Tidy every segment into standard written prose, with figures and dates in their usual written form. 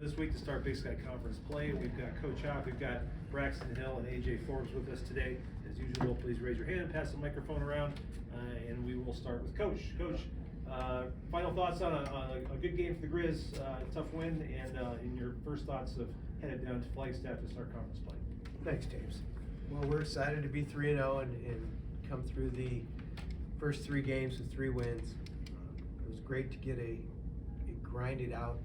This week to start Big Sky Conference play, we've got Coach Hauck, we've got Braxton Hill and AJ Forbes with us today. As usual, please raise your hand, pass the microphone around, and we will start with Coach. Coach, final thoughts on a good game for the Grizz, tough win, and in your first thoughts of headed down to Flagstaff to start conference play. Thanks, James. Well, we're excited to be 3-0 and come through the first 3 games with 3 wins. It was great to get a grinded out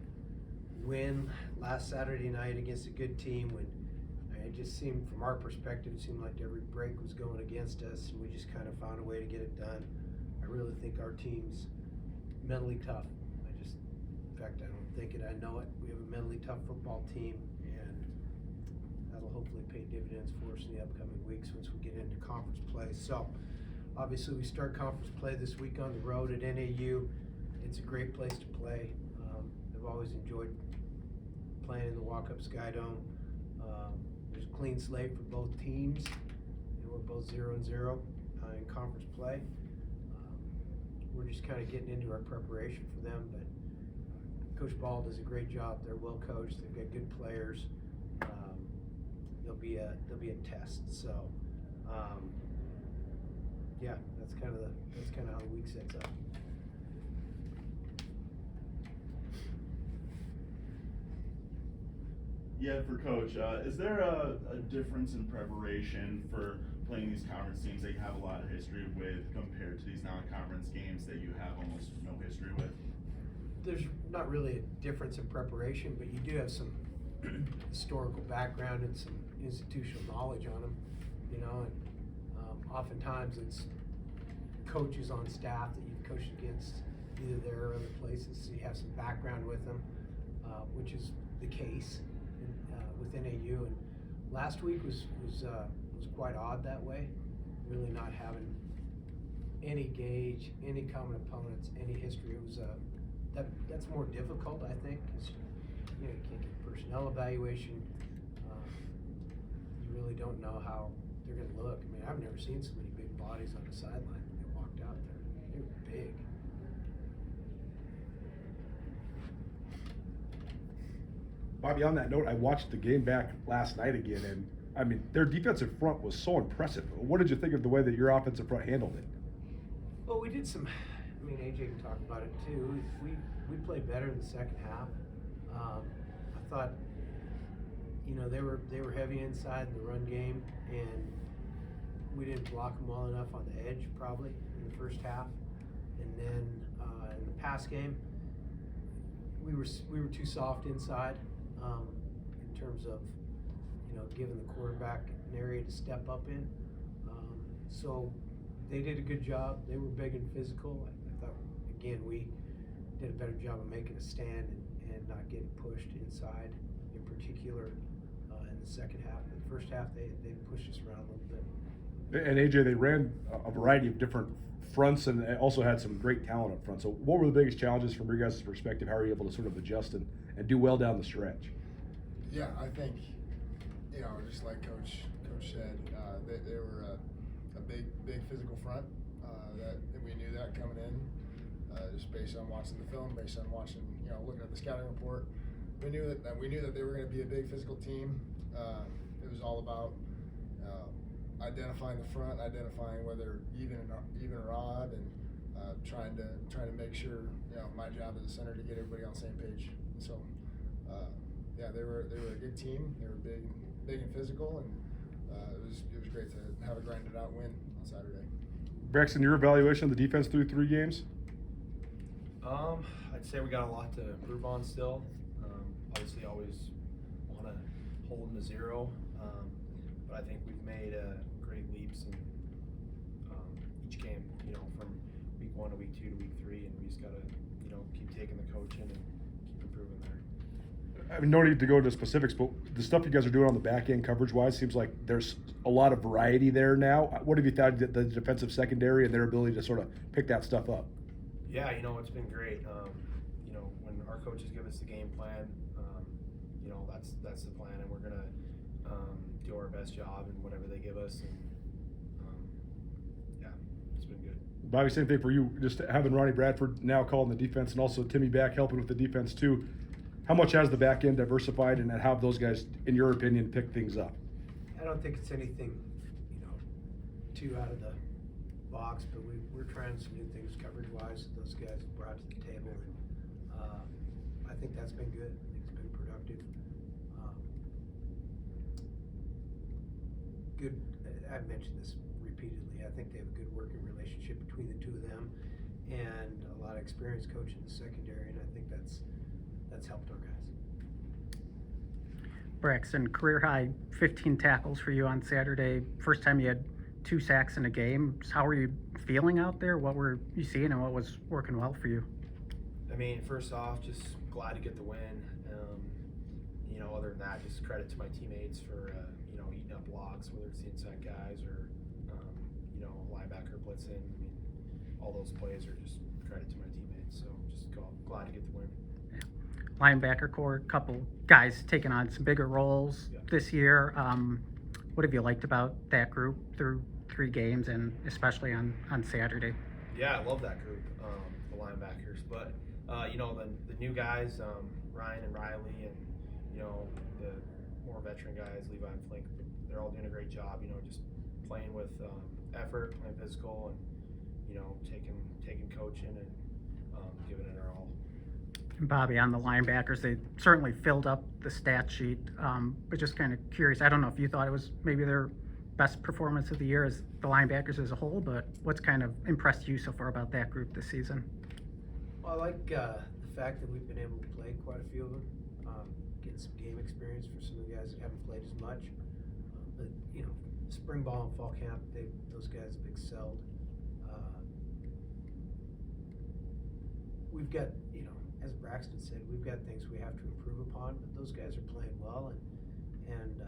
win last Saturday night against a good team when it just seemed, from our perspective, it seemed like every break was going against us, and we just kind of found a way to get it done. I really think our team's mentally tough. In fact, I don't think it, I know it. We have a mentally tough football team, and that'll hopefully pay dividends for us in the upcoming weeks once we get into conference play. So, obviously, we start conference play this week on the road at NAU. It's a great place to play. I've always enjoyed playing in the walk-up Sky Dome. There's a clean slate for both teams, and we're both 0-0 in conference play. We're just kind of getting into our preparation for them, but Coach Ball does a great job. They're well coached. They've got good players. There'll be a test. So, yeah, that's kind of how the week sets up. Yeah, for Coach, is there a difference in preparation for playing these conference teams that you have a lot of history with compared to these non-conference games that you have almost no history with? There's not really a difference in preparation, but you do have some historical background and some institutional knowledge on them, you know, and oftentimes it's coaches on staff that you've coached against either there or other places, so you have some background with them, which is the case with NAU. And last week was quite odd that way, really not having any gauge, any common opponents, any history. It was that's more difficult, I think, because you can't get personnel evaluation. You really don't know how they're going to look. I mean, I've never seen so many big bodies on the sideline when they walked out there. They were big. Bobby, on that note, I watched the game back last night again, and I mean, their defensive front was so impressive. What did you think of the way that your offensive front handled it? Well, we did some. I mean, AJ can talk about it too. We played better in the second half. I thought, they were heavy inside in the run game, and we didn't block them well enough on the edge probably in the first half. And then in the pass game, we were too soft inside in terms of giving the quarterback an area to step up in. So they did a good job. They were big and physical. I thought, again, we did a better job of making a stand and not getting pushed inside, in particular in the second half. In the first half, they pushed us around a little bit. And AJ, they ran a variety of different fronts and also had some great talent up front. So what were the biggest challenges from your guys' perspective? How are you able to sort of adjust and do well down the stretch? Yeah, I think, just like Coach said, they were a big physical front. That we knew that coming in, just based on watching the film, based on watching, looking at the scouting report. We knew that they were going to be a big physical team. It was all about identifying the front, identifying whether even or odd, and trying to make sure, my job as a center to get everybody on the same page. So, yeah, they were a good team. They were big and physical, and it was great to have a grinded out win on Saturday. Braxton, your evaluation of the defense through 3 games? I'd say we got a lot to improve on still. Obviously, always want to hold them to 0, but I think we've made great leaps in each game. From week 1 to week 2 to week 3, and we just got to keep taking the coaching and keep improving there. I mean, no need to go into specifics, but the stuff you guys are doing on the back end coverage-wise seems like there's a lot of variety there now. What have you thought of the defensive secondary and their ability to sort of pick that stuff up? Yeah, it's been great. When our coaches give us the game plan, that's the plan, and we're gonna do our best job in whatever they give us. And yeah, it's been good. Bobby, same thing for you. Just having Ronnie Bradford now calling the defense, and also Timmy back helping with the defense too. How much has the back end diversified, and how have those guys, in your opinion, picked things up? I don't think it's anything, too out of the box, but we're trying some new things coverage-wise that those guys have brought to the table, and I think that's been good. I think it's been productive. Good. I've mentioned this repeatedly. I think they have a good working relationship between the two of them, and a lot of experience coaching the secondary, and I think that's helped our guys. Braxton, career high 15 tackles for you on Saturday. First time you had 2 sacks in a game. How were you feeling out there? What were you seeing, and what was working well for you? I mean, first off, just glad to get the win. Other than that, just credit to my teammates for eating up blocks, whether it's the inside guys or linebacker blitzing. I mean, all those plays are just credit to my teammates. So just glad to get the win. Linebacker core, a couple guys taking on some bigger roles this year. What have you liked about that group through 3 games, and especially on Saturday? Yeah, I love that group, the linebackers. But the new guys, Ryan and Riley, and the more veteran guys, Levi and Flink, they're all doing a great job. Just playing with effort, playing physical, and taking coaching and giving it our all. And Bobby, on the linebackers, they certainly filled up the stat sheet, but just kind of curious. I don't know if you thought it was maybe their best performance of the year as the linebackers as a whole, but what's kind of impressed you so far about that group this season? Well, I like the fact that we've been able to play quite a few of them, getting some game experience for some of the guys that haven't played as much. But spring ball and fall camp, those guys have excelled. We've got, as Braxton said, we've got things we have to improve upon, but those guys are playing well, and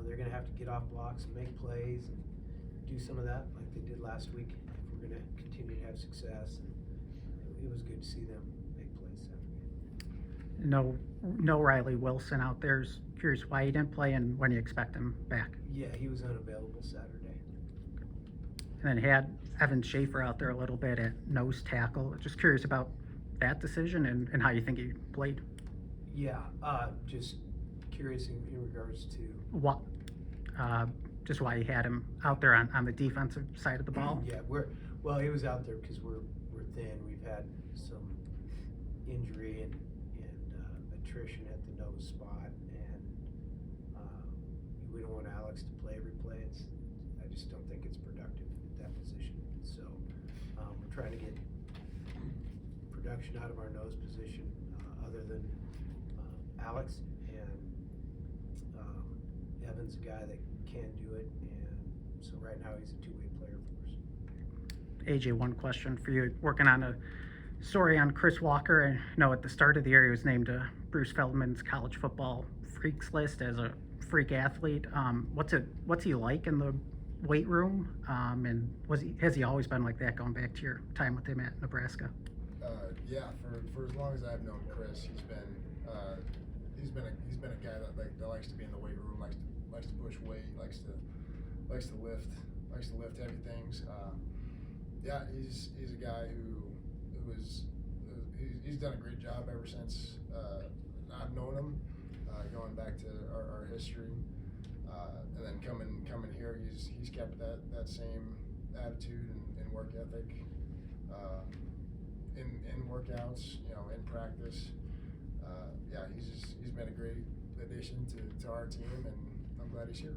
they're going to have to get off blocks and make plays and do some of that like they did last week if we're going to continue to have success. And it was good to see them make plays Saturday. No Riley Wilson out there. Curious why he didn't play and when you expect him back. Yeah, he was unavailable Saturday. And then had Evan Schaefer out there a little bit at nose tackle. Just curious about that decision and how you think he played. Yeah, just curious in regards to What? Just why you had him out there on the defensive side of the ball. Yeah, he was out there because we're thin. We've had some injury and attrition at the nose spot, and we don't want Alex to play every play. I just don't think it's productive at that position. So we're trying to get production out of our nose position other than Alex, and Evan's a guy that can do it, and so right now he's a 2-way player for us. AJ, one question for you. Working on a story on Chris Walker. I know at the start of the year he was named to Bruce Feldman's college football freaks list as a freak athlete. What's he like in the weight room? And has he always been like that going back to your time with him at Nebraska? Yeah, for as long as I've known Chris, he's been a guy that likes to be in the weight room, likes to push weight, likes to lift heavy things. Yeah, he's a guy he's done a great job ever since I've known him, going back to our history, and then coming here, he's kept that same attitude and work ethic in workouts, in practice. Yeah, he's been a great addition to our team, and I'm glad he's here.